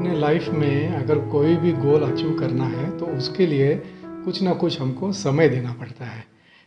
अपने लाइफ में अगर कोई भी गोल अचीव करना है तो उसके लिए कुछ ना कुछ हमको समय देना पड़ता है।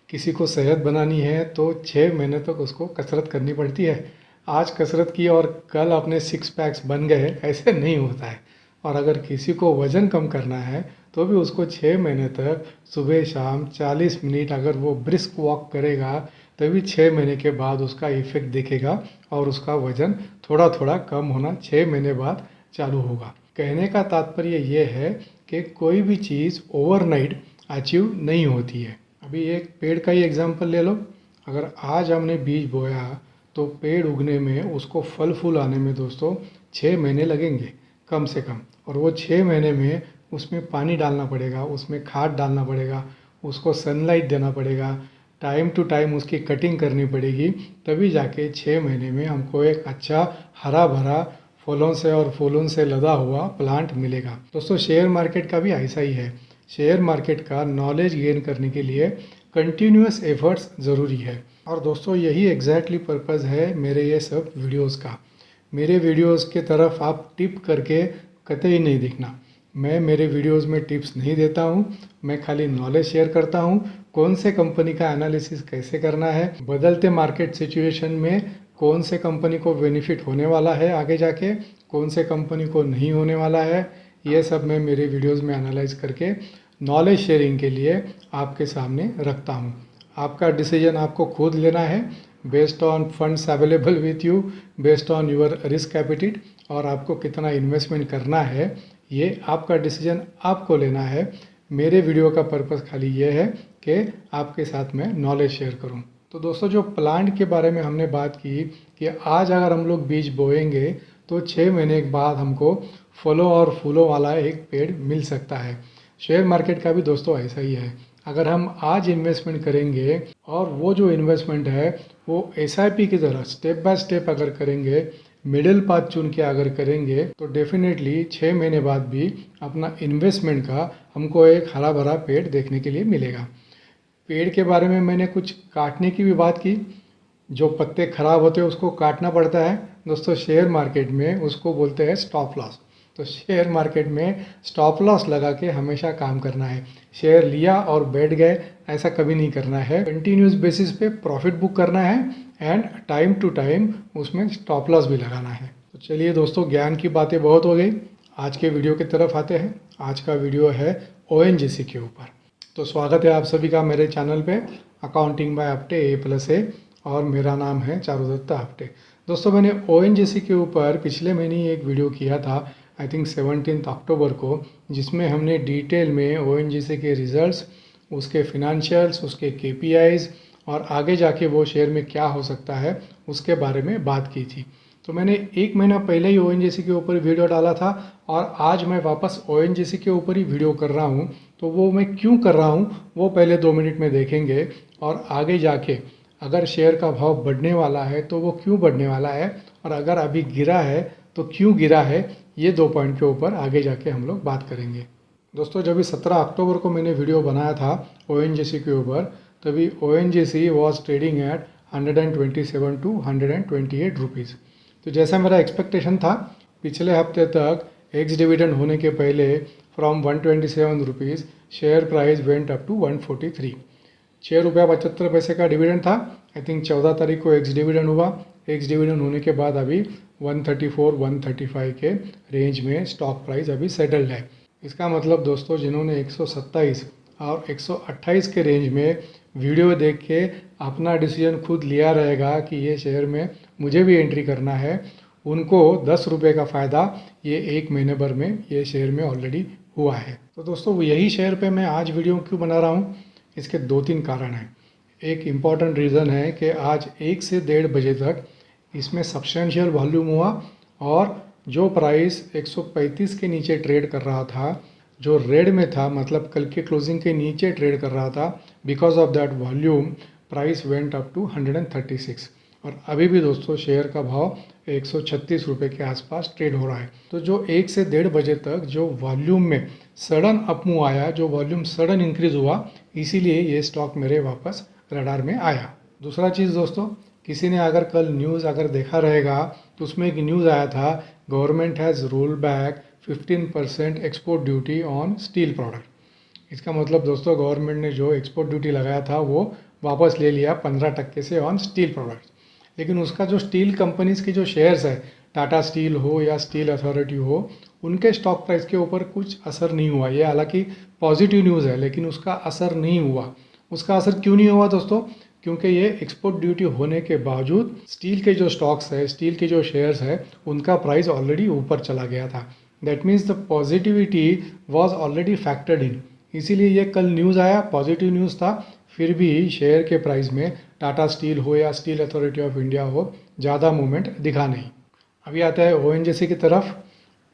किसी को सेहत बनानी है तो 6 महीने तक उसको कसरत करनी पड़ती है। आज कसरत की और कल अपने सिक्स पैक्स बन गए, ऐसे नहीं होता है। और अगर किसी को वज़न कम करना है तो भी उसको 6 महीने तक सुबह शाम 40 मिनट अगर वो ब्रिस्क वॉक करेगा तभी 6 महीने के बाद उसका इफ़ेक्ट दिखेगा और उसका वज़न थोड़ा थोड़ा कम होना 6 महीने बाद चालू होगा। कहने का तात्पर्य ये है कि कोई भी चीज़ ओवरनाइट अचीव नहीं होती है। अभी एक पेड़ का ही एग्जांपल ले लो। अगर आज हमने बीज बोया तो पेड़ उगने में, उसको फल फूल आने में दोस्तों 6 महीने लगेंगे कम से कम। और वो 6 महीने में उसमें पानी डालना पड़ेगा, उसमें खाद डालना पड़ेगा, उसको सनलाइट देना पड़ेगा, टाइम टू टाइम उसकी कटिंग करनी पड़ेगी, तभी जाके 6 महीने में हमको एक अच्छा हरा भरा फलों से और फूलों से लदा हुआ प्लांट मिलेगा। दोस्तों शेयर मार्केट का भी ऐसा ही है। शेयर मार्केट का नॉलेज गेन करने के लिए कंटिन्यूस एफर्ट्स ज़रूरी है। और दोस्तों यही एग्जैक्टली पर्पज़ है मेरे ये सब वीडियोस का। मेरे वीडियोस के तरफ आप टिप करके कतई नहीं दिखना। मैं मेरे वीडियोस में टिप्स नहीं देता हूँ, मैं खाली नॉलेज शेयर करता हूँ। कौन से कंपनी का एनालिसिस कैसे करना है, बदलते मार्केट सिचुएशन में कौन से कंपनी को बेनिफिट होने वाला है आगे जाके, कौन से कंपनी को नहीं होने वाला है, ये सब मैं मेरे वीडियोस में एनालाइज करके नॉलेज शेयरिंग के लिए आपके सामने रखता हूँ। आपका डिसीजन आपको खुद लेना है, based on funds available with you, based on your risk appetite, और आपको कितना इन्वेस्टमेंट करना है ये आपका डिसीजन आपको लेना है। मेरे वीडियो का पर्पज़ खाली ये है कि आपके साथ मैं नॉलेज शेयर करूं। तो दोस्तों जो प्लांट के बारे में हमने बात की कि आज अगर हम लोग बीज बोएंगे तो 6 महीने के बाद हमको फलों और फूलों वाला एक पेड़ मिल सकता है। शेयर मार्केट का भी दोस्तों ऐसा ही है। अगर हम आज इन्वेस्टमेंट करेंगे और वो जो इन्वेस्टमेंट है वो SIP की तरह स्टेप बाय स्टेप अगर करेंगे, मिडिल पाथ चुन के अगर करेंगे तो डेफिनेटली 6 महीने बाद भी अपना इन्वेस्टमेंट का हमको एक हरा भरा पेड़ देखने के लिए मिलेगा। पेड़ के बारे में मैंने कुछ काटने की भी बात की। जो पत्ते खराब होते हैं उसको काटना पड़ता है दोस्तों। शेयर मार्केट में उसको बोलते हैं स्टॉप लॉस। तो शेयर मार्केट में स्टॉप लॉस लगा के हमेशा काम करना है। शेयर लिया और बैठ गए ऐसा कभी नहीं करना है। कंटिन्यूस बेसिस पे प्रॉफिट बुक करना है एंड टाइम टू टाइम उसमें स्टॉप लॉस भी लगाना है। तो चलिए दोस्तों, ज्ञान की बातें बहुत हो गई, आज के वीडियो की तरफ आते हैं। आज का वीडियो है ONGC के ऊपर। तो स्वागत है आप सभी का मेरे चैनल पे अकाउंटिंग बाय आपटे A+A, और मेरा नाम है चारुदत्त आपटे। दोस्तों मैंने ONGC के ऊपर पिछले महीने एक वीडियो किया था, आई थिंक 17 अक्टूबर को, जिसमें हमने डिटेल में ONGC के रिजल्ट्स, उसके फिनंशियल्स, उसके KPIs और आगे जाके वो शेयर में क्या हो सकता है उसके बारे में बात की थी। तो मैंने 1 महीना पहले ही ONGC के ऊपर वीडियो डाला था और आज मैं वापस ONGC के ऊपर ही वीडियो कर रहा हूँ। तो वो मैं क्यों कर रहा हूँ वो पहले 2 मिनट में देखेंगे, और आगे जाके अगर शेयर का भाव बढ़ने वाला है तो वो क्यों बढ़ने वाला है, और अगर अभी गिरा है तो क्यों गिरा है, ये 2 पॉइंट के ऊपर आगे जाके हम लोग बात करेंगे। दोस्तों जब 17 अक्टूबर को मैंने वीडियो बनाया था ONGC के ऊपर, तभी ONGC was trading at 127 to 128 rupees. तो जैसा मेरा एक्सपेक्टेशन था, पिछले हफ्ते तक एक्स डिविडेंड होने के पहले from 127 rupees share price went up to 143। 6 रुपया 75 पैसे का डिविडेंड था। आई थिंक 14 तारीख को एक्स डिविडेंड हुआ। एक्स डिविडेंड होने के बाद अभी 134-135 के रेंज में स्टॉक प्राइस अभी सेटल्ड है। इसका मतलब दोस्तों जिन्होंने 127 और 128 के रेंज में वीडियो देख के अपना डिसीजन खुद लिया रहेगा कि ये शेयर में मुझे भी एंट्री करना है, उनको 10 रुपये का फ़ायदा ये 1 महीने भर में ये शेयर में ऑलरेडी हुआ है। तो दोस्तों यही शेयर पे मैं आज वीडियो क्यों बना रहा हूँ, इसके 2-3 कारण हैं। एक इम्पॉर्टेंट रीज़न है कि आज 1 से 1:30 बजे तक इसमें सब्सटेंशियल वॉल्यूम हुआ, और जो प्राइस 135 के नीचे ट्रेड कर रहा था, जो रेड में था, मतलब कल के क्लोजिंग के नीचे ट्रेड कर रहा था, because of that volume price went up to 136। और अभी भी दोस्तों शेयर का भाव 136 रुपये के आसपास ट्रेड हो रहा है। तो जो 1 से 1:30 बजे तक जो वॉल्यूम में सडन अपमूव आया, जो वॉल्यूम सडन इंक्रीज हुआ, इसीलिए ये स्टॉक मेरे वापस रडार में आया। दूसरा चीज़ दोस्तों, किसी ने अगर कल न्यूज़ अगर देखा रहेगा तो उसमें एक न्यूज़ आया था, government has roll back 15% export duty on steel product. इसका मतलब दोस्तों गवर्नमेंट ने जो एक्सपोर्ट ड्यूटी लगाया था वो वापस ले लिया 15% से ऑन स्टील प्रोडक्ट्स। लेकिन उसका जो स्टील कंपनीज़ की जो शेयर्स है, टाटा स्टील हो या स्टील अथॉरिटी हो, उनके स्टॉक प्राइस के ऊपर कुछ असर नहीं हुआ। ये हालांकि पॉजिटिव न्यूज़ है लेकिन उसका असर नहीं हुआ। उसका असर क्यों नहीं हुआ दोस्तों? क्योंकि ये एक्सपोर्ट ड्यूटी होने के बावजूद स्टील के जो स्टॉक्स है, स्टील के जो शेयर्स है, उनका प्राइस ऑलरेडी ऊपर चला गया था। That means the positivity was already factored इन। इसीलिए ये कल न्यूज़ आया, पॉजिटिव न्यूज़ था, फिर भी शेयर के प्राइस में टाटा स्टील हो या स्टील अथॉरिटी ऑफ इंडिया हो, ज़्यादा मूवमेंट दिखा नहीं। अभी आता है ONGC की तरफ।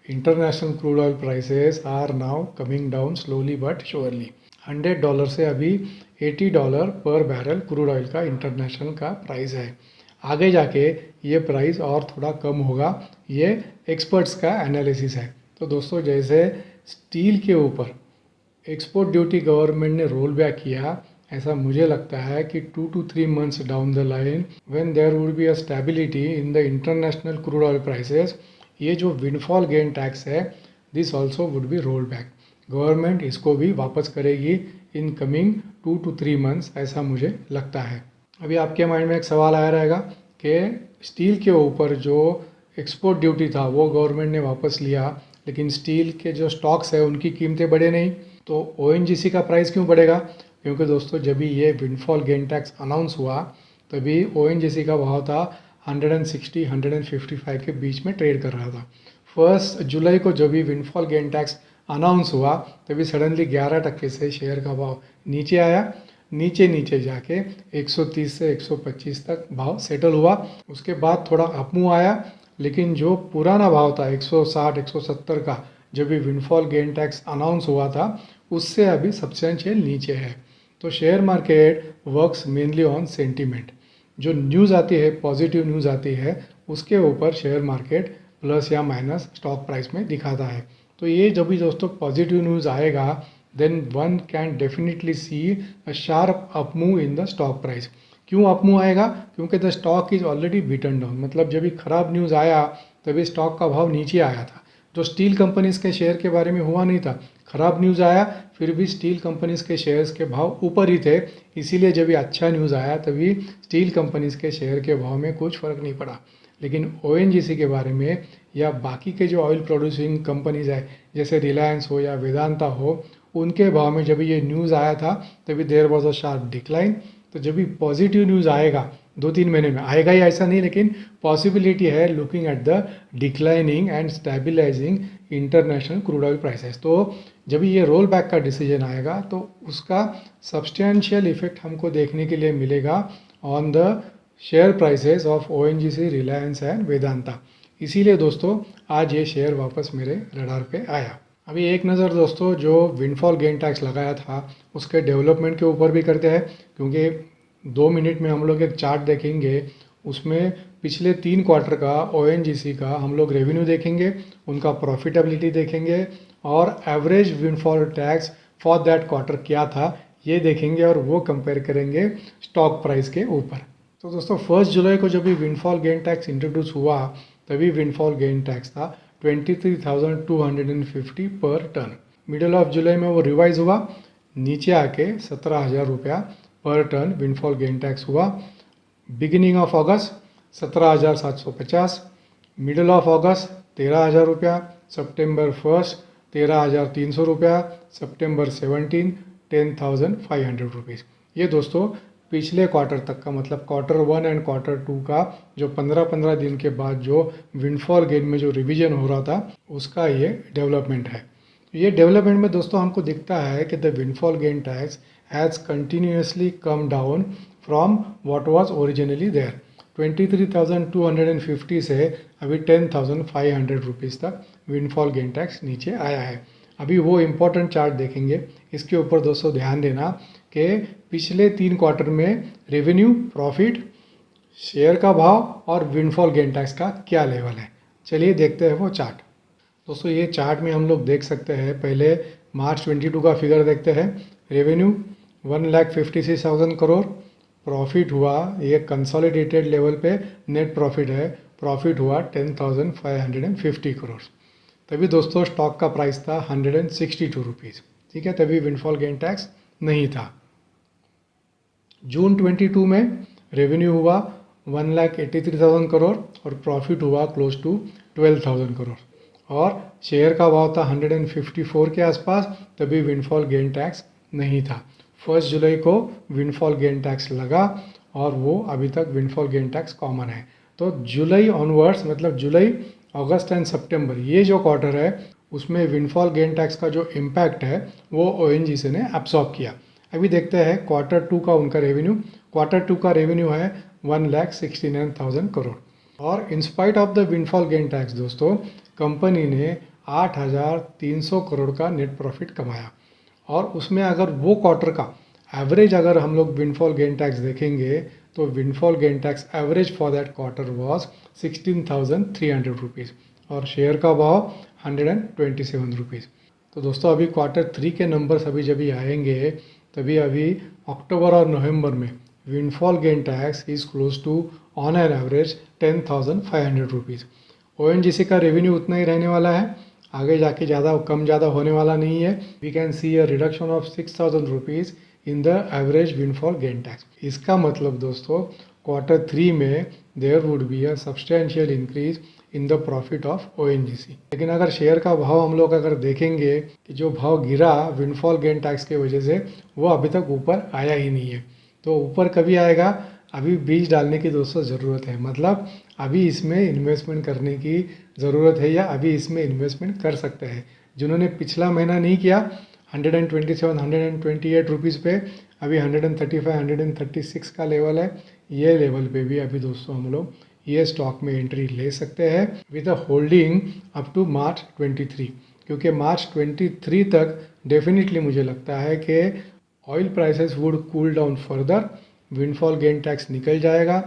International crude oil prices are now coming down slowly but surely. $100 से अभी $80 पर बैरल क्रूड ऑयल का इंटरनेशनल का प्राइस है। आगे जाके ये प्राइस और थोड़ा कम होगा, ये एक्सपर्ट्स का एनालिसिस है। तो दोस्तों जैसे स्टील के ऊपर एक्सपोर्ट ड्यूटी गवर्नमेंट ने रोल बैक किया, ऐसा मुझे लगता है कि 2 to 3 months down the line when there would be a stability in the international crude oil prices, ये जो विंडफॉल गेन टैक्स है, this also would be roll back. Government इसको भी वापस करेगी इन कमिंग 2 to 3 months, ऐसा मुझे लगता है। अभी आपके माइंड में एक सवाल आया रहेगा कि स्टील के ऊपर जो एक्सपोर्ट ड्यूटी था वो गवर्नमेंट ने वापस लिया, लेकिन स्टील के जो स्टॉक्स है उनकी कीमतें बढ़े नहीं, तो ONGC का प्राइस क्यों बढ़ेगा? क्योंकि दोस्तों जब भी ये विंडफॉल गेन टैक्स अनाउंस हुआ तभी ONGC का भाव था 160-155 के बीच में ट्रेड कर रहा था। 1 जुलाई को जब भी विंडफॉल गेन टैक्स अनाउंस हुआ तभी सडनली 11% से शेयर का भाव नीचे आया। नीचे जाके 130 से 125 तक भाव सेटल हुआ। उसके बाद थोड़ा अपमूव आया, लेकिन जो पुराना भाव था 160-170 का जब भी विंडफॉल गेन टैक्स अनाउंस हुआ था, उससे अभी सब्सटेंशियल नीचे है। तो share market works mainly on sentiment. जो न्यूज़ आती है, पॉजिटिव न्यूज़ आती है, उसके ऊपर शेयर मार्केट प्लस या माइनस स्टॉक प्राइस में दिखाता है। तो ये जब भी दोस्तों पॉजिटिव न्यूज़ आएगा, then one can definitely see a sharp upmove in the stock price. क्यों अपमूव आएगा? क्योंकि the stock is already beaten down. मतलब जब भी खराब न्यूज़ आया तभी स्टॉक का भाव नीचे आया था। जो स्टील कंपनीज के शेयर के बारे में हुआ नहीं था। खराब न्यूज़ आया फिर भी स्टील कंपनीज के शेयर्स के भाव ऊपर ही थे। इसीलिए जब भी अच्छा न्यूज़ आया तभी स्टील कंपनीज के शेयर के भाव में कुछ फ़र्क नहीं पड़ा। लेकिन ONGC के बारे में या बाकी के जो ऑयल प्रोड्यूसिंग कंपनीज है, जैसे रिलायंस हो या वेदांता हो, उनके भाव में जब ये न्यूज़ आया था तभी there was a sharp decline. तो जब भी पॉजिटिव न्यूज़ आएगा 2-3 महीने में, आएगा ही ऐसा नहीं, लेकिन पॉसिबिलिटी है looking at the declining and stabilizing international crude oil prices. तो जब ये रोल बैक का डिसीजन आएगा तो उसका सब्सटेंशियल इफेक्ट हमको देखने के लिए मिलेगा on the share prices of ONGC, Reliance and Vedanta. इसीलिए दोस्तों आज ये शेयर वापस मेरे रडार पे आया। अभी एक नज़र दोस्तों जो विंडफॉल गेन टैक्स लगाया था उसके डेवलपमेंट के ऊपर भी करते हैं, क्योंकि 2 मिनट में हम लोग एक चार्ट देखेंगे, उसमें पिछले 3 क्वार्टर का ONGC का हम लोग रेवेन्यू देखेंगे, उनका प्रॉफिटेबिलिटी देखेंगे और average windfall tax for that quarter क्या था ये देखेंगे और वो कंपेयर करेंगे स्टॉक प्राइस के ऊपर। तो दोस्तों 1 जुलाई को जब भी विंडफॉल गेन टैक्स इंट्रोड्यूस हुआ तभी विंडफॉल गेन टैक्स था 23,250 पर टन। मिडल ऑफ जुलाई में वो रिवाइज हुआ, नीचे आके 17,000 रुपया पर टन विंडफॉल गेन टैक्स हुआ। Beginning of August 17,750, middle of अगस्त 13,000 रुपया, सितंबर 1 13,300 रुपया, सितंबर 17 10,500 रुपीज़। ये दोस्तों पिछले क्वार्टर तक का, मतलब क्वार्टर 1 एंड क्वार्टर 2 का जो 15-15 दिन के बाद जो विंडफॉल गेन में जो रिवीजन हो रहा था उसका ये डेवलपमेंट है। ये डेवलपमेंट में दोस्तों हमको दिखता है कि the windfall gain tax has continuously come down from what was originally there. 23,250 से अभी 10,500 रुपीज़ तक विंडफॉल गेन टैक्स नीचे आया है। अभी वो इम्पोर्टेंट चार्ट देखेंगे, इसके ऊपर दोस्तों ध्यान देना कि पिछले 3 क्वार्टर में रेवेन्यू, प्रॉफिट, शेयर का भाव और विंडफॉल गेन टैक्स का क्या लेवल है। चलिए देखते हैं वो चार्ट। दोस्तों ये चार्ट में हम लोग देख सकते हैं, पहले मार्च 22 का फिगर देखते हैं। रेवेन्यू 1,56,000 करोड़, प्रॉफिट हुआ, ये कंसोलिडेटेड लेवल पे नेट प्रॉफिट है, प्रॉफिट हुआ 10,550 करोड़। तभी दोस्तों स्टॉक का प्राइस था 162 रुपीज़, ठीक है, तभी विंडफॉल गेन टैक्स नहीं था। जून 22 में रेवेन्यू हुआ 1,83,000 करोड़ और प्रॉफिट हुआ क्लोज टू 12,000 करोड़ और शेयर का भाव था 154 के आसपास, तभी विंडफॉल गेन टैक्स नहीं था। 1 जुलाई को विंडफॉल गेन टैक्स लगा और वो अभी तक विंडफॉल गेन टैक्स कॉमन है। तो जुलाई ऑनवर्ड्स मतलब जुलाई, अगस्त एंड सितंबर ये जो क्वार्टर है उसमें विंडफॉल गेन टैक्स का जो इम्पैक्ट है वो ओएनजीसी ने एब्सॉर्ब किया। अभी देखते हैं क्वार्टर 2 का उनका रेवेन्यू। क्वार्टर 2 का रेवेन्यू है 1,69,000 करोड़ और in spite of the windfall gain tax दोस्तों कंपनी ने 8,300 करोड़ का नेट प्रॉफिट कमाया और उसमें अगर वो क्वार्टर का एवरेज अगर हम लोग विंडफॉल गेन टैक्स देखेंगे तो windfall gain tax average for that quarter was 16,300 rupees और शेयर का भाव 127 रुपीज़। तो दोस्तों अभी क्वार्टर 3 के नंबर्स अभी जब आएंगे तभी अभी अक्टूबर और नवंबर में windfall gain tax is close to on an average 10,500 rupees. ONGC का रेवेन्यू उतना ही रहने वाला है, आगे जाके ज़्यादा होने वाला नहीं है। We can see a reduction of 6,000 rupees in the average windfall gain tax. इसका मतलब दोस्तों क्वार्टर 3 में there would be a substantial increase in the profit of ONGC. लेकिन अगर शेयर का भाव हम लोग अगर देखेंगे कि जो भाव गिरा विंडफॉल गेन टैक्स के वजह से वो अभी तक ऊपर आया ही नहीं है। तो ऊपर कभी आएगा, अभी बीज डालने की दोस्तों ज़रूरत है, मतलब अभी इसमें इन्वेस्टमेंट करने की ज़रूरत है या अभी इसमें इन्वेस्टमेंट कर सकते हैं। जिन्होंने पिछला महीना नहीं किया 127 128 रुपीज़ पे, अभी 135 136 का लेवल है, ये लेवल पे भी अभी दोस्तों हम लोग ये स्टॉक में एंट्री ले सकते हैं with a holding up to March 23, क्योंकि मार्च 23 तक डेफिनेटली मुझे लगता है कि oil prices would cool down further, windfall gain tax निकल जाएगा,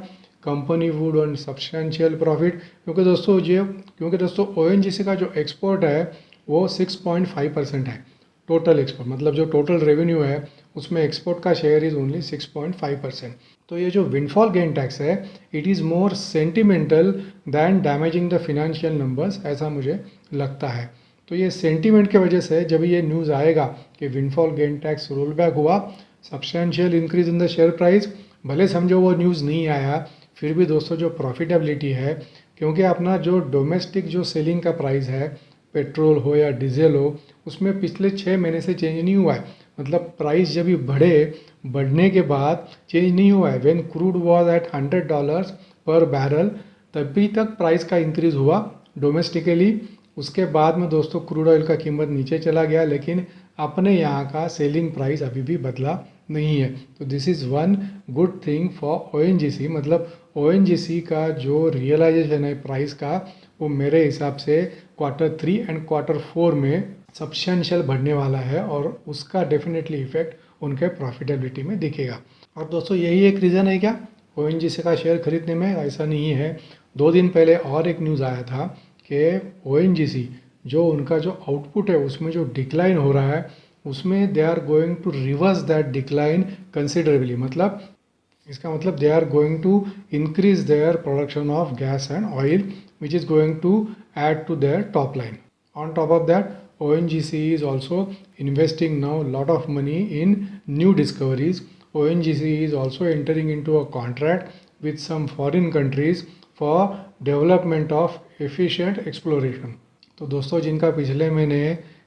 company would earn substantial profit, क्योंकि दोस्तों ओएनजीसी का जो एक्सपोर्ट है वो 6.5% है टोटल एक्सपोर्ट, मतलब जो टोटल रेवेन्यू है उसमें एक्सपोर्ट का शेयर इज़ ओनली 6.5%। तो ये जो विंडफॉल गेन टैक्स है it is more sentimental than damaging the financial numbers, ऐसा मुझे लगता है। तो ये सेंटीमेंट के वजह से जब ये न्यूज़ आएगा कि windfall gain tax roll back हुआ, substantial increase in the share price, भले समझो वो न्यूज़ नहीं आया, फिर भी दोस्तों जो प्रॉफिटेबिलिटी है, क्योंकि अपना जो डोमेस्टिक जो सेलिंग का प्राइस है पेट्रोल हो या डीजल हो उसमें पिछले 6 महीने से चेंज नहीं हुआ है, मतलब प्राइस जब भी बढ़ने के बाद चेंज नहीं हुआ है। व्हेन क्रूड वाज एट $100 पर बैरल तभी तक प्राइस का इंक्रीज़ हुआ डोमेस्टिकली, उसके बाद में दोस्तों क्रूड ऑयल का कीमत नीचे चला गया, लेकिन अपने यहाँ का सेलिंग प्राइस अभी भी बदला नहीं है। तो this is one good thing for ONGC, मतलब ओएनजीसी का जो रियलाइजेशन है प्राइस का वो मेरे हिसाब से क्वार्टर 3 एंड क्वार्टर 4 में सब्सटेंशियल बढ़ने वाला है और उसका डेफिनेटली इफेक्ट उनके प्रॉफिटेबिलिटी में दिखेगा। और दोस्तों यही एक रीज़न है क्या ओएनजीसी का शेयर खरीदने में? ऐसा नहीं है। 2 दिन पहले और एक न्यूज़ आया था कि ओएनजीसी जो उनका जो आउटपुट है उसमें जो डिक्लाइन हो रहा है उसमें they are going to reverse that decline considerably, मतलब इसका मतलब they are going to increase their production of gas and oil which is going to add to their top line. On top of that, ONGC is also investing now a lot of money in new discoveries. ONGC is also entering into a contract with some foreign countries for development of efficient exploration. तो दोस्तों जिनका पिछले महीने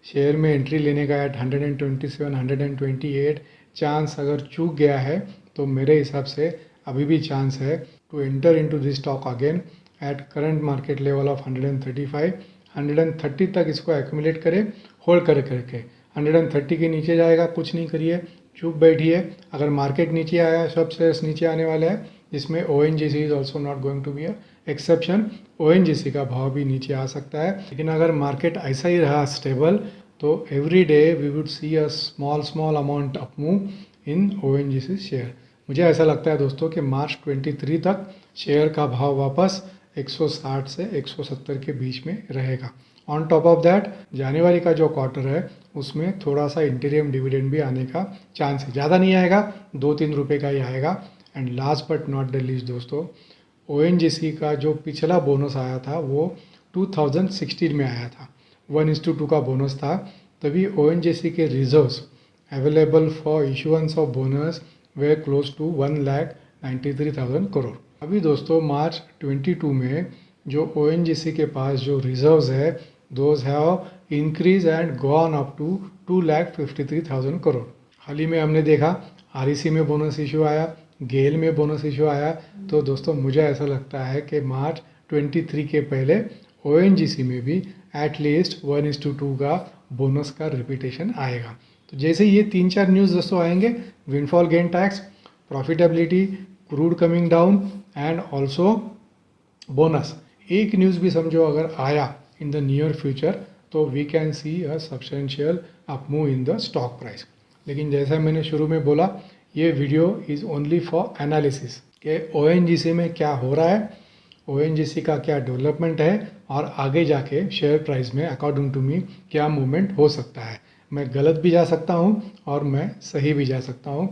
share में entry लेने का eight 127 128 chance अगर चूक गया है तो मेरे हिसाब से अभी भी चांस है to enter into this stock again at current market level of 135 130 तक इसको एक्यूमुलेट करें, होल्ड करके 130 के नीचे जाएगा कुछ नहीं करिए, चुप बैठिए। अगर मार्केट नीचे आया, सब शेयर्स नीचे आने वाले हैं, जिसमें ONGC is also not going to be a exception, ONGC का भाव भी नीचे आ सकता है। लेकिन अगर मार्केट ऐसा ही रहा स्टेबल तो every day we would see a small amount upmove in ONGC share. मुझे ऐसा लगता है दोस्तों कि मार्च 23 तक शेयर का भाव वापस 160 से 170 के बीच में रहेगा। ऑन टॉप ऑफ दैट जनवरी का जो क्वार्टर है उसमें थोड़ा सा इंटीरियम डिविडेंड भी आने का चांस है, ज़्यादा नहीं आएगा, 2-3 रुपये का ही आएगा। And last but not the least दोस्तों, ओएनजीसी का जो पिछला बोनस आया था वो 2016 में आया था, 1:2 का बोनस था, तभी ONGC के reserves available for issuance of bonus वे क्लोज टू 1,93,000 करोड़। अभी दोस्तों मार्च 22 में जो ONGC के पास जो रिजर्व्स है those have increase and gone up to 2,53,000 crore. हाल ही में हमने देखा REC में बोनस इशू आया, गेल में बोनस इशू आया, तो दोस्तों मुझे ऐसा लगता है कि मार्च 23 के पहले ONGC में भी एटलीस्ट 1:2 का बोनस का रिपीटेशन आएगा। तो जैसे ये 3-4 न्यूज़ दोस्तों आएंगे, windfall gain tax, profitability, crude coming down and also bonus, एक न्यूज़ भी समझो अगर आया इन द नियर फ्यूचर तो we can see a substantial upmove in the stock price. लेकिन जैसा मैंने शुरू में बोला, ये video is only for analysis कि ONGC में क्या हो रहा है, ONGC का क्या डेवलपमेंट है और आगे जाके शेयर प्राइस में अकॉर्डिंग टू मी क्या मूवमेंट हो सकता है। मैं गलत भी जा सकता हूँ और मैं सही भी जा सकता हूँ।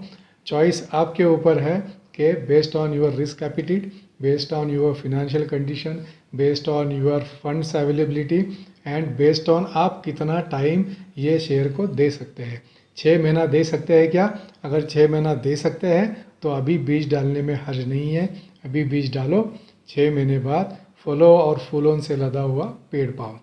चॉइस आपके ऊपर है कि based on your risk appetite, based on your financial condition, based on your funds availability and based on आप कितना टाइम ये शेयर को दे सकते हैं। 6 महीना दे सकते हैं क्या? अगर 6 महीना दे सकते हैं तो अभी बीज डालने में हर्ज नहीं है, अभी बीज डालो, 6 महीने बाद फलों और फूलों से लदा हुआ पेड़ पाओ।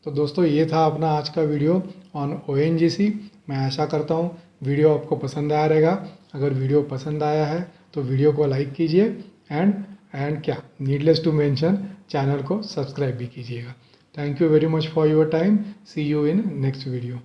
तो दोस्तों ये था अपना आज का वीडियो ऑन ONGC। मैं आशा करता हूँ वीडियो आपको पसंद आया रहेगा। अगर वीडियो पसंद आया है तो वीडियो को लाइक कीजिए एंड क्या नीडलेस टू मेंशन चैनल को सब्सक्राइब भी कीजिएगा। Thank you very much for your time. See you in next video.